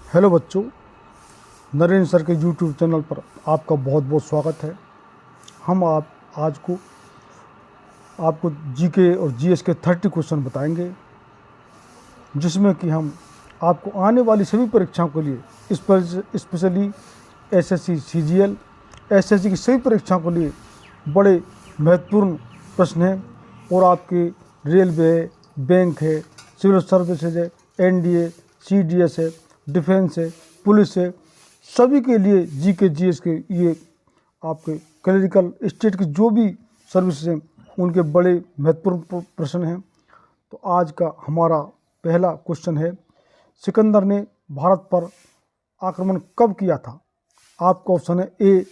Hello बच्चों, Narendra sir के YouTube channel पर आपका बहुत बहुत स्वागत है। हम आज को आपको जीके और जीएस के 30 क्वेश्चन बताएंगे, जिसमें कि हम आपको आने वाली सभी परीक्षाओं के लिए स्पेशली एसएससी सीजीएल एसएससी की सभी परीक्षाओं के लिए बड़े महत्वपूर्ण प्रश्न हैं। और आपके रेलवे है, बैंक है, सिविल सर्विसेज है, एनडीए, सीडीएस है, डिफेंस है, पुलिस है, सभी के लिए जीके जीएस के ये आपके क्लरिकल स्टेट की जो भी सर्विसेज हैं उनके बड़े महत्वपूर्ण प्रश्न हैं। तो आज का हमारा पहला क्वेश्चन है, सिकंदर ने भारत पर आक्रमण कब किया था? आपका ऑप्शन है ए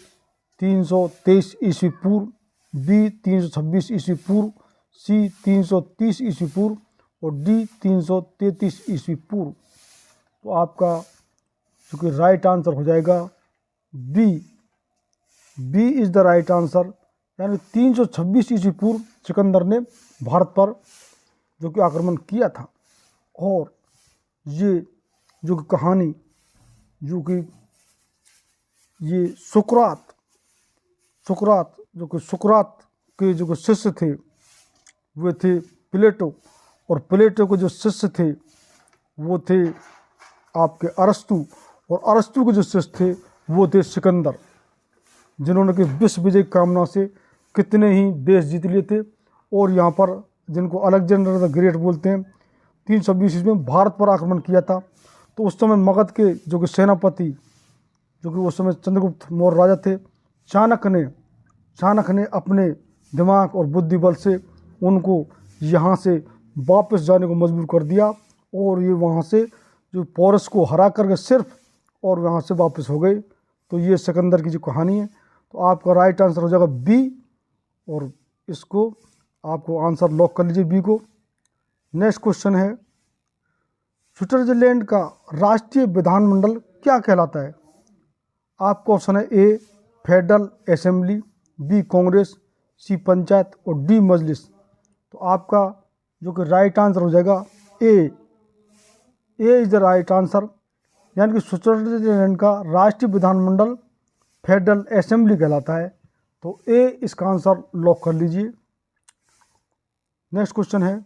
323 ईस्वी पूर्व, बी 326 ईस्वी पूर्व, सी 330 ईस्वी पूर्व और डी 333 ईस्वी पूर्व। तो आपका जो कि राइट आंसर हो जाएगा B is the right answer, यानी 326 ईस्वी पूर्व सिकंदर ने भारत पर जो कि आक्रमण किया था। और ये जो कि कहानी जो कि ये सुकरात के जो कि शिष्य थे वे थे प्लेटो, और प्लेटो के जो शिष्य थे वो थे आपके अरस्तु, और अरस्तु के जो शिष्य थे वो थे सिकंदर, जिन्होंने कि विश्व विजय कामना से कितने ही देश जीत लिए थे। और यहाँ पर जिनको अलेक्जेंडर द ग्रेट बोलते हैं, 320 ईस्वी में भारत पर आक्रमण किया था। तो उस समय मगध के जो कि सेनापति जो कि उस समय चंद्रगुप्त मौर्य राजा थे, चाणक्य ने अपने दिमाग और बुद्धि बल से उनको यहाँ से वापस जाने को मजबूर कर दिया, और ये वहाँ से जो पोरस को हरा करके सिर्फ और वहाँ से वापस हो गए। तो ये सिकंदर की जो कहानी है। तो आपका राइट आंसर हो जाएगा बी, और इसको आपको आंसर लॉक कर लीजिए बी को। नेक्स्ट क्वेश्चन है, स्विट्जरलैंड का राष्ट्रीय विधानमंडल क्या कहलाता है? आपका ऑप्शन है ए फेडरल असेंबली, बी कांग्रेस, सी पंचायत और डी मजलिस। तो आपका जो कि राइट आंसर हो जाएगा ए इज़ द राइट आंसर, यानी कि स्विट्जरलैंड का राष्ट्रीय विधानमंडल फेडरल असेंबली कहलाता है। तो ए इसका आंसर लॉक कर लीजिए। नेक्स्ट क्वेश्चन है,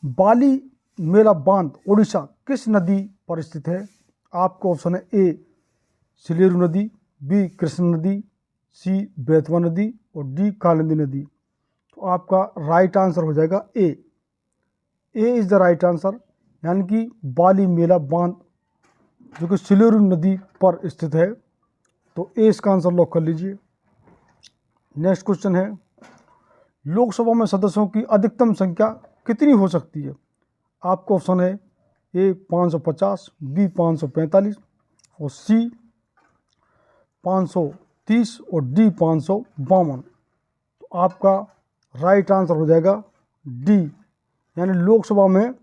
बाली मेला बांध ओडिशा किस नदी पर स्थित है? आपका ऑप्शन है ए सिलेरू नदी, बी कृष्ण नदी, सी बेतवा नदी और डी कालिंदी नदी। तो आपका राइट आंसर हो जाएगा ए इज़ द राइट आंसर, यानी कि बाली मेला बांध जो कि सिलेरू नदी पर स्थित है। तो ए इसका आंसर लॉक कर लीजिए। नेक्स्ट क्वेश्चन है, लोकसभा में सदस्यों की अधिकतम संख्या कितनी हो सकती है? आपका ऑप्शन है ए 550, बी 545 और सी 530 और डी 552। तो आपका राइट आंसर हो जाएगा डी, यानी लोकसभा में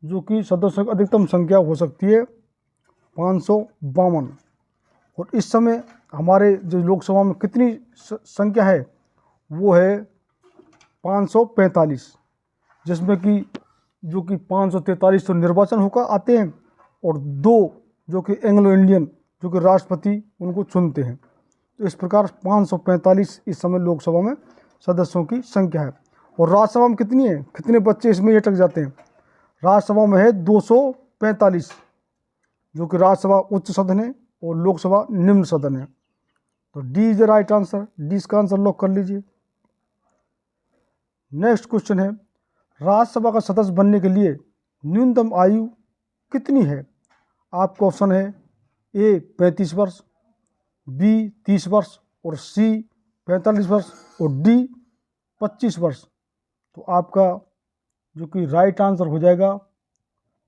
जो कि सदस्यों की अधिकतम संख्या हो सकती है 552। और इस समय हमारे जो लोकसभा में कितनी संख्या है वो है 545, जिसमें कि जो कि 543 तो निर्वाचन होकर आते हैं और 2 जो कि एंग्लो इंडियन जो कि राष्ट्रपति उनको चुनते हैं। तो इस प्रकार 545 इस समय लोकसभा में सदस्यों की संख्या है। और राज्यसभा में कितनी है? कितने बच्चे इसमें अटक जाते हैं? राज्यसभा में है 245, जो कि राज्यसभा उच्च सदन है और लोकसभा निम्न सदन है। तो D is the right answer, D इसका आंसर लॉक कर लीजिए। नेक्स्ट क्वेश्चन है, राज्यसभा का सदस्य बनने के लिए न्यूनतम आयु कितनी है? आपका ऑप्शन है ए 35 वर्ष, बी 30 वर्ष और सी 45 वर्ष और डी 25 वर्ष। तो आपका जो कि राइट आंसर हो जाएगा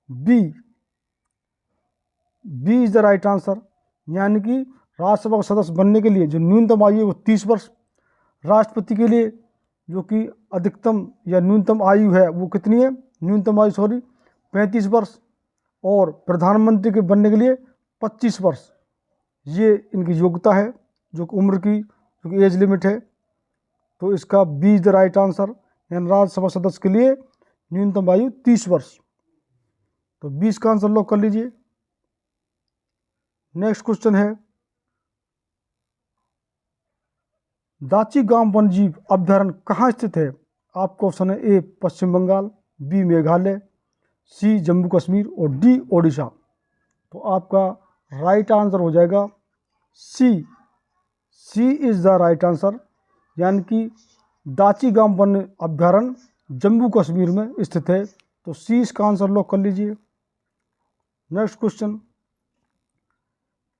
B is the right answer, यानी कि राज्यसभा का सदस्य बनने के लिए जो न्यूनतम आयु है वो 30 वर्ष, राष्ट्रपति के लिए जो कि अधिकतम या न्यूनतम आयु है वो कितनी है? न्यूनतम आयु 35 वर्ष, और प्रधानमंत्री के बनने के लिए 25 वर्ष। ये इनकी योग्यता है, जो कि उम्र की जो कि एज लिमिट है। तो इसका B is the right answer, यानी राज्यसभा सदस्य के लिए न्यूनतम आयु 30 वर्ष। तो 20 का आंसर लॉक कर लीजिए। नेक्स्ट क्वेश्चन है, दाची-गाम वन्यजीव अभयारण्य कहाँ स्थित है? आपको ऑप्शन है ए पश्चिम बंगाल, बी मेघालय, सी जम्मू कश्मीर और डी ओडिशा। तो आपका राइट आंसर हो जाएगा सी। सी इज़ द राइट आंसर, यानी कि दाची-गाम वन्य अभयारण्य जम्मू कश्मीर में स्थित है। तो सी इसका आंसर लॉक कर लीजिए। नेक्स्ट क्वेश्चन,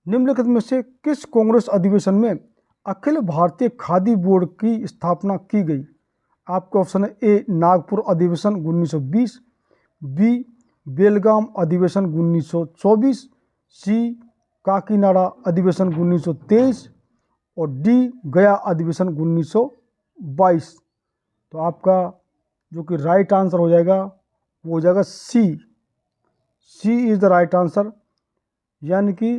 निम्नलिखित में से किस कांग्रेस अधिवेशन में अखिल भारतीय खादी बोर्ड की स्थापना की गई? आपका ऑप्शन है ए नागपुर अधिवेशन 1920, बी बेलगाम अधिवेशन 1924, सी काकीनाडा अधिवेशन 1923 और डी गया अधिवेशन 1922। तो आपका जो कि राइट आंसर हो जाएगा वो हो जाएगा सी। सी इज़ द राइट आंसर, यानी कि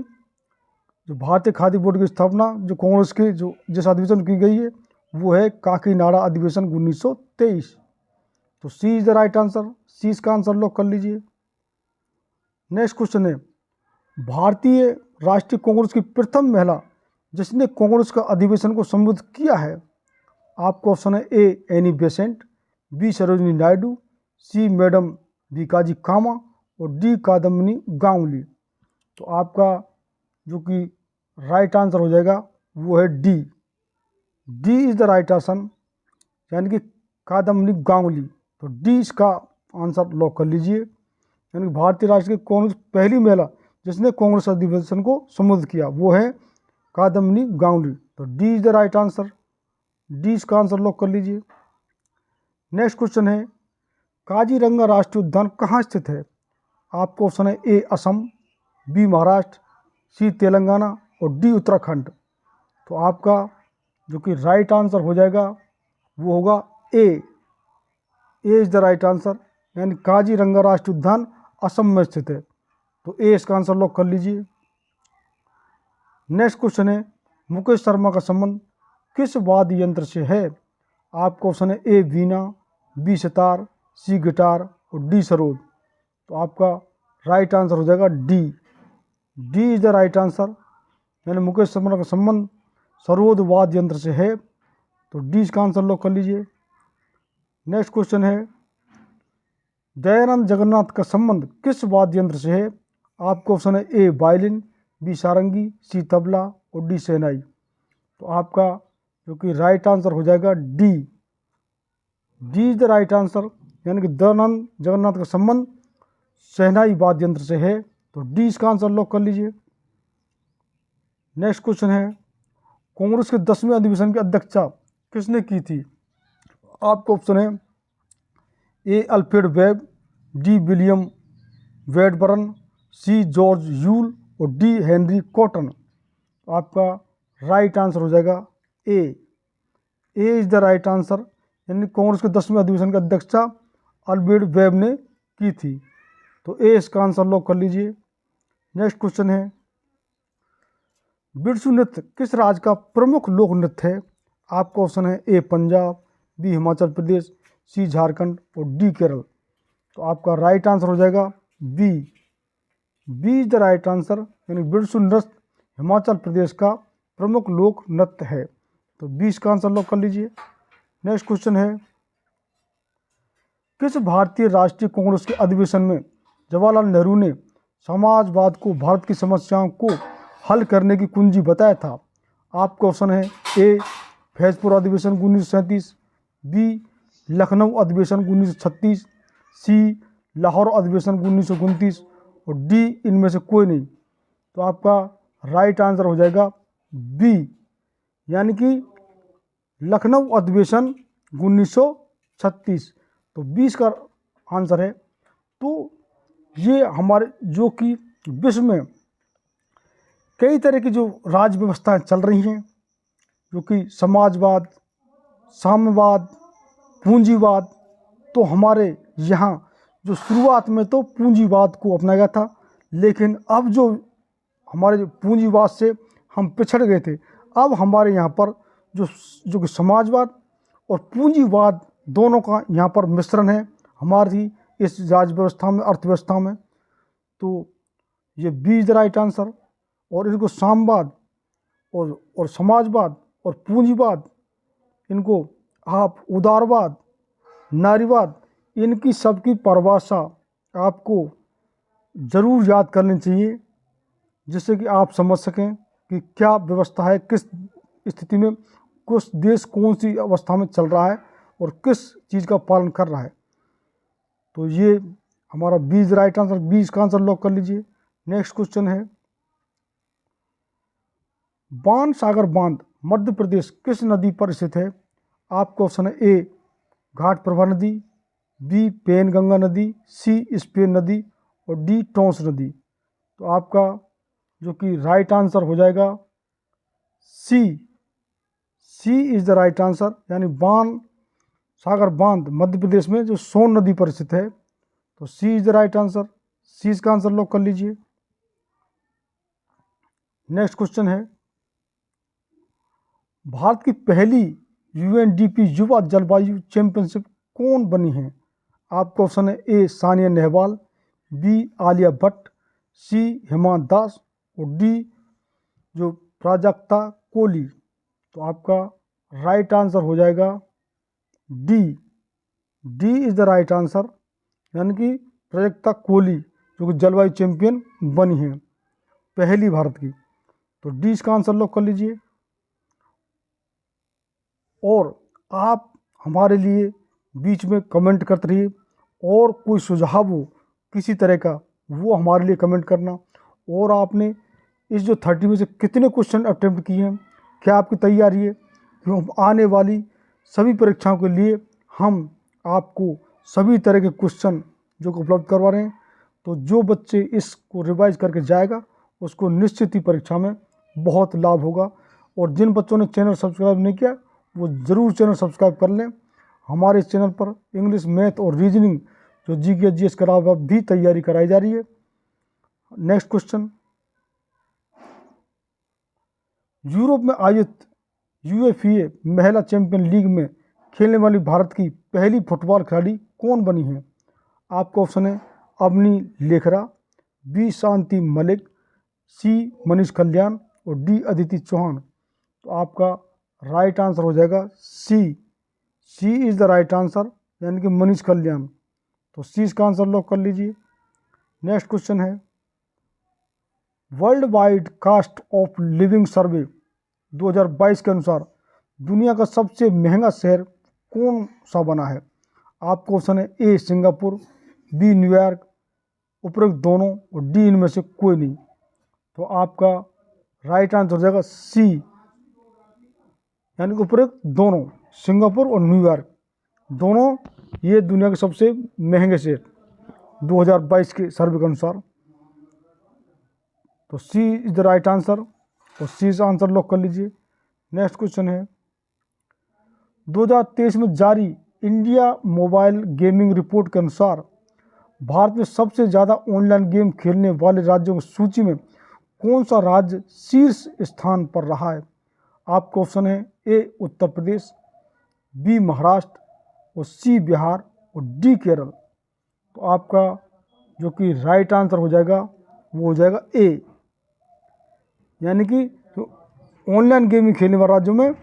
जो भारतीय खादी बोर्ड की स्थापना जो कांग्रेस के जो जिस अधिवेशन की गई है वो है काकीनाडा अधिवेशन 1923। तो सी इज़ द राइट आंसर, सी इसका आंसर लॉक कर लीजिए। नेक्स्ट क्वेश्चन है, भारतीय राष्ट्रीय कांग्रेस की प्रथम महिला जिसने कांग्रेस का अधिवेशन को संबोधित किया है? आपको ऑप्शन है A Annie Besant, B Sarojini Naidu, C madam Bhikaji Cama और डी कादम्बिनी गांगुली। तो आपका जो कि राइट आंसर हो जाएगा वो है D. D is the right answer, यानी कि कादम्बिनी गांगुली। तो डी इसका आंसर लॉक कर लीजिए, यानी कि भारतीय राष्ट्रीय कांग्रेस पहली महिला जिसने कांग्रेस अधिवेशन को संबोधित किया वो है कादम्बिनी गांगुली। तो D is the right answer, D इसका आंसर लॉक कर लीजिए। नेक्स्ट क्वेश्चन है, काजीरंगा राष्ट्रीय उद्यान कहाँ स्थित है? आपको ऑप्शन है ए असम, बी महाराष्ट्र, सी तेलंगाना और डी उत्तराखंड। तो आपका जो कि राइट आंसर हो जाएगा वो होगा A. A is the right answer, यानी काजीरंगा राष्ट्रीय उद्यान असम में स्थित है। तो ए इसका आंसर लॉक कर लीजिए। नेक्स्ट क्वेश्चन है, मुकेश शर्मा का संबंध किस वाद्य यंत्र से है? आपको ऑप्शन है ए वीणा, बी सितार, सी गिटार और डी सरोद। तो आपका राइट आंसर हो जाएगा D. D is the right answer, यानी मुकेश शर्मा का संबंध सरोद वाद्य यंत्र से है। तो डी इसका आंसर लॉक कर लीजिए। नेक्स्ट क्वेश्चन है, दयानंद जगन्नाथ का संबंध किस वाद्य यंत्र से है? आपको ऑप्शन है ए वायलिन, बी सारंगी, सी तबला और डी शहनाई। तो आपका जो कि राइट आंसर हो जाएगा D. D is the right answer, यानी कि दयानंद जगन्नाथ का संबंध शहनाई वाद्य यंत्र से है। तो डी इसका आंसर लॉक कर लीजिए। नेक्स्ट क्वेश्चन है, कांग्रेस के 10वें अधिवेशन की अध्यक्षता किसने की थी? आपको ऑप्शन है ए Alfred web, D William वेडबर्न, C George Yule और डी हेनरी कॉटन। तो आपका राइट आंसर हो जाएगा ए। ए इज द राइट आंसर, यानी कांग्रेस के 10वें अधिवेशन की अध्यक्षता अल्फ्रेड वेब ने की थी। तो ए इसका आंसर लॉक कर लीजिए। नेक्स्ट क्वेश्चन है, बिरजू नृत्य किस राज्य का प्रमुख लोक नृत्य है? आपका ऑप्शन है A Punjab, B Himachal Pradesh, C Jharkhand और डी केरल। तो आपका राइट आंसर हो जाएगा B. B is the right answer, यानी बिरजू नृत्य हिमाचल प्रदेश का प्रमुख लोक नृत्य है। तो बी इसका आंसर लॉक कर लीजिए। नेक्स्ट क्वेश्चन है, किस भारतीय राष्ट्रीय कांग्रेस के अधिवेशन में जवाहरलाल नेहरू ने समाजवाद को भारत की समस्याओं को हल करने की कुंजी बताया था? आपका ऑप्शन है ए फैजपुर अधिवेशन 1937, बी लखनऊ अधिवेशन 1936, सी लाहौर अधिवेशन 1929 और डी इनमें से कोई नहीं। तो आपका राइट आंसर हो जाएगा बी, यानी कि लखनऊ अधिवेशन 1936। तो 20 का आंसर है। तो ये हमारे जो कि विश्व में कई तरह की जो राज व्यवस्थाएं चल रही हैं, जो कि समाजवाद, साम्यवाद, पूंजीवाद, तो हमारे यहाँ जो शुरुआत में तो पूंजीवाद को अपनाया गया था, लेकिन अब जो हमारे जो पूंजीवाद से हम पिछड़ गए थे, अब हमारे यहाँ पर जो कि समाजवाद और पूंजीवाद दोनों का यहाँ पर मिश्रण है हमारी इस राज व्यवस्था में, अर्थव्यवस्था में। तो ये B is the right answer. और इनको साम्यवाद और समाजवाद और पूंजीवाद, इनको आप उदारवाद, नारीवाद, इनकी सबकी परिभाषा आपको ज़रूर याद करनी चाहिए, जिससे कि आप समझ सकें कि क्या व्यवस्था है, किस स्थिति में किस देश कौन सी अवस्था में चल रहा है और किस चीज़ का पालन कर रहा है। तो ये हमारा बी इज राइट आंसर, 20 का आंसर लॉक कर लीजिए। नेक्स्ट क्वेश्चन है, बाणसागर बांध मध्य प्रदेश किस नदी पर स्थित है? आपका ऑप्शन है ए घाट प्रभा नदी, बी पेनगंगा नदी, सी स्पेन नदी और डी टोंस नदी। तो आपका जो कि राइट आंसर हो जाएगा सी इज द राइट आंसर, यानी बाणसागर बांध मध्य प्रदेश में जो सोन नदी पर स्थित है। तो सी इज द राइट आंसर, सी इसका आंसर लॉक कर लीजिए। नेक्स्ट क्वेश्चन है, भारत की पहली यूएनडीपी युवा जलवायु चैंपियनशिप कौन बनी है? आपका ऑप्शन है ए सानिया नेहवाल, बी आलिया भट्ट, सी हिमा दास और डी जो प्राजक्ता कोहली। तो आपका राइट आंसर हो जाएगा D is the right answer, यानी कि प्राजक्ता कोहली जो कि जलवायु चैंपियन बनी है पहली भारत की। तो डी इसका आंसर लॉक कर लीजिए। और आप हमारे लिए बीच में कमेंट करते रहिए, और कोई सुझाव हो किसी तरह का वो हमारे लिए कमेंट करना। और आपने इस जो 30 में से कितने क्वेश्चन अटेम्प्ट किए हैं, क्या आपकी तैयारी है? क्यों आने वाली सभी परीक्षाओं के लिए हम आपको सभी तरह के क्वेश्चन जो उपलब्ध करवा रहे हैं। तो जो बच्चे इसको रिवाइज करके जाएगा उसको निश्चित ही परीक्षा में बहुत लाभ होगा। और जिन बच्चों ने चैनल सब्सक्राइब नहीं किया वो ज़रूर चैनल सब्सक्राइब कर लें। हमारे इस चैनल पर इंग्लिश, मैथ और रीजनिंग जो जीके जीएस के अलावा भी तैयारी कराई जा रही है। नेक्स्ट क्वेश्चन, यूरोप में आयोजित यूएफए महिला चैंपियन लीग में खेलने वाली भारत की पहली फुटबॉल खिलाड़ी कौन बनी है? आपका ऑप्शन है अवनी लेखरा, बी शांति मलिक, सी मनीष कल्याण और डी अदिति चौहान। तो आपका राइट आंसर हो जाएगा सी इज द राइट आंसर, यानी कि मनीष कल्याण। तो सी इसका आंसर लॉक कर लीजिए। नेक्स्ट क्वेश्चन है, world wide cost of living survey 2022 के अनुसार दुनिया का सबसे महंगा शहर कौन सा बना है? आपको ऑप्शन है ए सिंगापुर, बी न्यूयॉर्क, उपरोक्त दोनों और डी इनमें से कोई नहीं। तो आपका राइट आंसर हो जाएगा सी, यानी कि उपरोक्त दोनों, सिंगापुर और न्यूयॉर्क दोनों ये दुनिया के सबसे महंगे शहर 2022 के सर्वे के अनुसार। तो सी इज द राइट आंसर और सी का आंसर लॉक कर लीजिए। नेक्स्ट क्वेश्चन है, 2023 में जारी इंडिया मोबाइल गेमिंग रिपोर्ट के अनुसार भारत में सबसे ज़्यादा ऑनलाइन गेम खेलने वाले राज्यों की सूची में कौन सा राज्य शीर्ष स्थान पर रहा है? आपका ऑप्शन है ए उत्तर प्रदेश, बी महाराष्ट्र और सी बिहार और डी केरल। तो आपका जो कि राइट आंसर हो जाएगा वो हो जाएगा ए, यानी कि जो ऑनलाइन गेमिंग खेलने वाले राज्यों में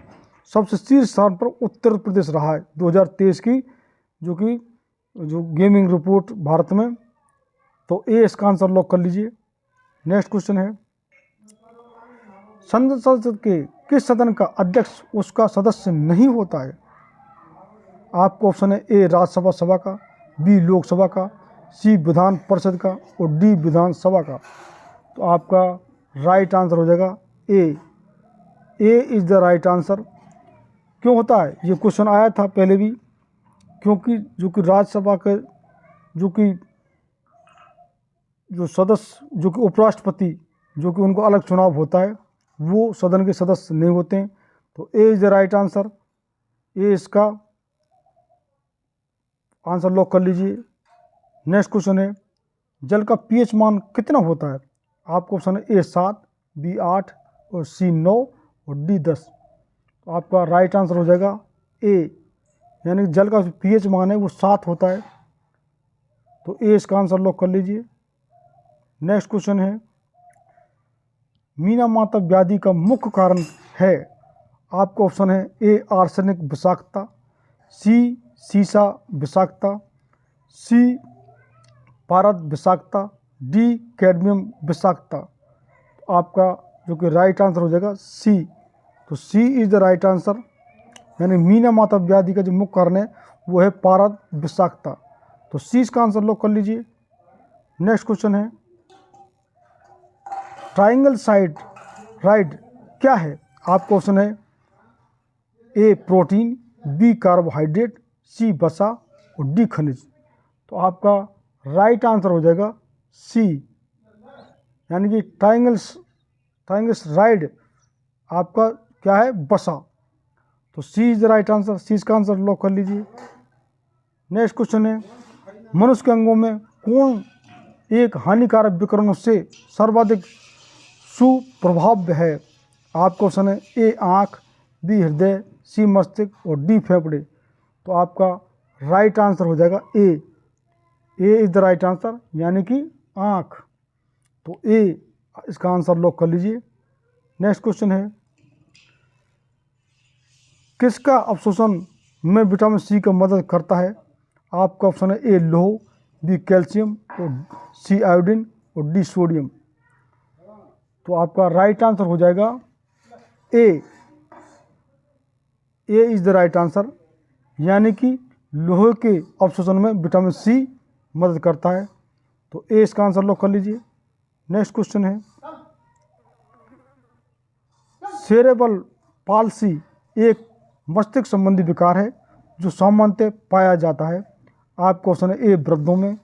सबसे शीर्ष स्थान पर उत्तर प्रदेश रहा है 2023 की जो गेमिंग रिपोर्ट भारत में। तो ए इसका आंसर लॉक कर लीजिए। नेक्स्ट क्वेश्चन है, संसद के किस सदन का अध्यक्ष उसका सदस्य नहीं होता है? आपको ऑप्शन है ए राज्यसभा सभा का, बी लोकसभा का, सी विधान परिषद का और डी विधानसभा का। तो आपका राइट आंसर हो जाएगा ए इज द राइट आंसर। क्यों होता है? ये क्वेश्चन आया था पहले भी, क्योंकि जो कि राज्यसभा के जो सदस्य जो कि उपराष्ट्रपति जो कि उनको अलग चुनाव होता है वो सदन के सदस्य नहीं होते हैं। तो ए इज द राइट आंसर, ए इसका आंसर लॉक कर लीजिए। नेक्स्ट क्वेश्चन है, जल का पीएच मान कितना होता है? आपको ऑप्शन है ए 7, बी 8 और सी 9 और डी 10। तो आपका राइट आंसर हो जाएगा ए, यानी जल का पीएच मान है वो 7 होता है। तो ए इसका आंसर लॉक कर लीजिए। नेक्स्ट क्वेश्चन है, मीना-माता व्याधि का मुख्य कारण है। आपका ऑप्शन है ए आर्सेनिक विषाक्तता, सी सीसा विषाक्तता, सी पारद विषाक्तता, डी कैडमियम विषाक्तता। आपका जो कि राइट आंसर हो जाएगा सी। तो सी इज़ द राइट आंसर, यानी मीना-माता व्याधि का जो मुख्य कारण है वो है पारद विषाक्तता। तो सी इसका आंसर लॉक कर लीजिए। नेक्स्ट क्वेश्चन है, ट्राइंगल साइड राइड क्या है। आपका ऑप्शन है ए प्रोटीन, बी कार्बोहाइड्रेट, सी वसा और डी खनिज। तो आपका राइट आंसर हो जाएगा सी, यानी कि ट्राइंगल्स राइड आपका क्या है, वसा। तो सी इज द राइट आंसर, सी इसका आंसर लॉक कर लीजिए। नेक्स्ट क्वेश्चन है, मनुष्य के अंगों में कौन एक हानिकारक विकिरणों से सर्वाधिक सुप्रभाव्य है। आपका ऑप्शन है ए आँख, बी हृदय, सी मस्तिष्क और डी फेफड़े। तो आपका राइट आंसर हो जाएगा ए इज द राइट आंसर, यानी कि आँख। तो ए इसका आंसर लॉक कर लीजिए। नेक्स्ट क्वेश्चन है, किसका अवशोषण में विटामिन सी का मदद करता है। आपका ऑप्शन है ए लौह, बी कैल्शियम और सी आयोडीन और डी सोडियम। तो आपका राइट आंसर हो जाएगा ए इज द राइट आंसर, यानी कि लोहे के अवशोषण में विटामिन सी मदद करता है। तो ए इसका आंसर लॉक कर लीजिए। नेक्स्ट क्वेश्चन है, सेरेब्रल पाल्सी एक मस्तिष्क संबंधी विकार है जो सामान्यतः पाया जाता है। आपका ऑप्शन है ए वृद्धों में,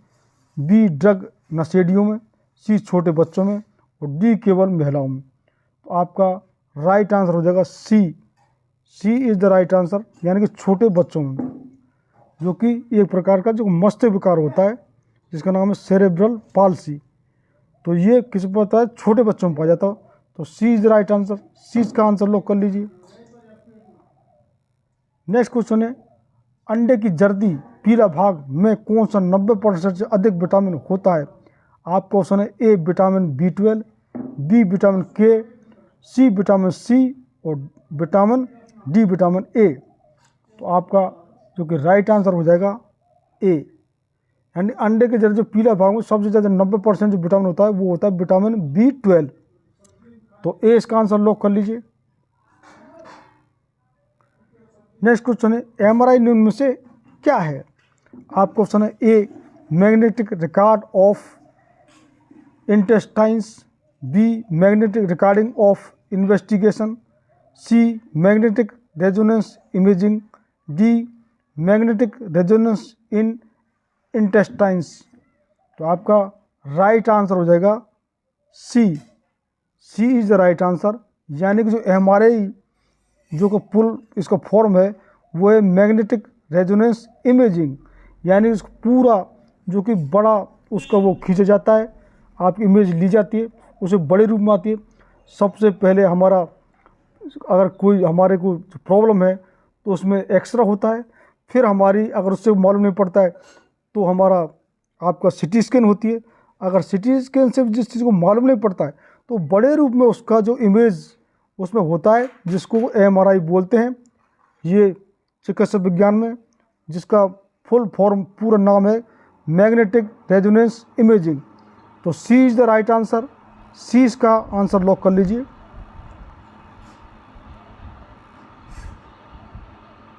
बी ड्रग नशेड़ियों में, सी छोटे बच्चों में और डी केवल महिलाओं में। तो आपका राइट आंसर हो जाएगा C is the right answer, यानी कि छोटे बच्चों में, जो कि एक प्रकार का जो मस्तिष्क विकार होता है जिसका नाम है सेरेब्रल पाल्सी। तो ये किस पर होता है, छोटे बच्चों में पाया जाता है। तो सी इज़ द राइट आंसर, सी इसका आंसर लॉक कर लीजिए। नेक्स्ट क्वेश्चन है, अंडे की जर्दी पीला भाग में कौन सा 90% से अधिक विटामिन होता है। आपका ऑप्शन है A vitamin B12, B vitamin के, सी विटामिन सी और विटामिन डी विटामिन ए। तो आपका जो कि राइट आंसर हो जाएगा ए, यानी अंडे के जरिए जो पीला भाग में सबसे ज़्यादा 90% जो विटामिन होता है वो होता है विटामिन B12। तो ए इसका आंसर लॉक कर लीजिए। नेक्स्ट क्वेश्चन है, एमआरआई निम्न में से क्या है। आपका ऑप्शन है A magnetic record of intestines, B magnetic recording of investigation, C magnetic resonance imaging, D magnetic resonance in intestines. तो आपका राइट आंसर हो जाएगा C is the right answer, यानी कि जो एमआरआई जो का फुल इसका फॉर्म है वो है मैग्नेटिक रेजोनेंस इमेजिंग, यानी उसको पूरा जो कि बड़ा उसका वो खींचा जाता है, आपकी इमेज ली जाती है, उसे बड़े रूप में आती है। सबसे पहले हमारा अगर कोई हमारे को प्रॉब्लम है तो उसमें एक्सरे होता है, फिर हमारी अगर उससे मालूम नहीं पड़ता है तो हमारा आपका सिटी स्कैन होती है। अगर सिटी स्कैन से जिस चीज़ को मालूम नहीं पड़ता है तो बड़े रूप में उसका जो इमेज उसमें होता है जिसको एमआरआई बोलते हैं, ये चिकित्सा विज्ञान में, जिसका फुल फॉर्म पूरा नाम है मैग्नेटिक रेजोनेंस इमेजिंग। तो सी इज़ द राइट आंसर, सी इसका आंसर लॉक कर लीजिए।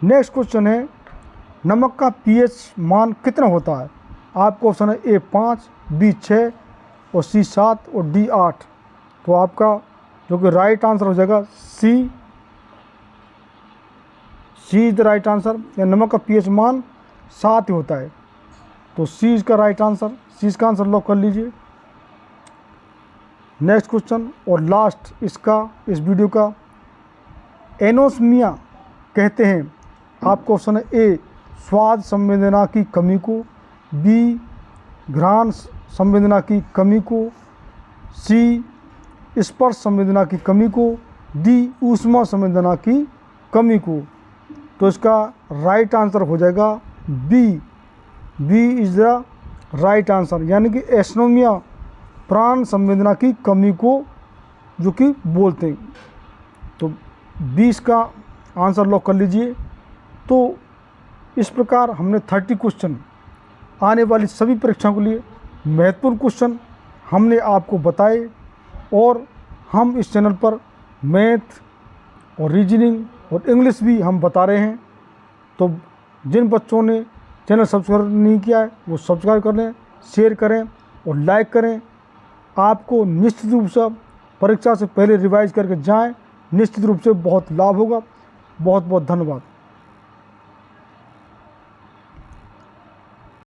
नेक्स्ट क्वेश्चन है, नमक का पीएच मान कितना होता है। आपका ऑप्शन है ए 5, बी 6 और सी 7 और डी 8। तो आपका जो कि राइट आंसर हो जाएगा सी इज द राइट आंसर, या नमक का पीएच मान 7 ही होता है। तो सी इसका राइट आंसर, सी इसका आंसर लॉक कर लीजिए। नेक्स्ट क्वेश्चन और लास्ट इस वीडियो का, एनोस्मिया कहते हैं। आपका ऑप्शन है ए स्वाद संवेदना की कमी को, बी घ्राण संवेदना की कमी को, सी स्पर्श संवेदना की कमी को, डी ऊष्मा संवेदना की कमी को। तो इसका राइट आंसर हो जाएगा B is the right answer, यानी कि एस्नोमिया प्राण संवेदना की कमी को जो कि बोलते हैं। तो 20 का आंसर लॉक कर लीजिए। तो इस प्रकार हमने 30 क्वेश्चन आने वाली सभी परीक्षाओं के लिए महत्वपूर्ण क्वेश्चन हमने आपको बताए, और हम इस चैनल पर मैथ और रीजनिंग और इंग्लिश भी हम बता रहे हैं। तो जिन बच्चों ने चैनल सब्सक्राइब नहीं किया है वो सब्सक्राइब कर लें, शेयर करें और लाइक करें। आपको निश्चित रूप से परीक्षा से पहले रिवाइज करके जाएं, निश्चित रूप से बहुत लाभ होगा। बहुत बहुत धन्यवाद।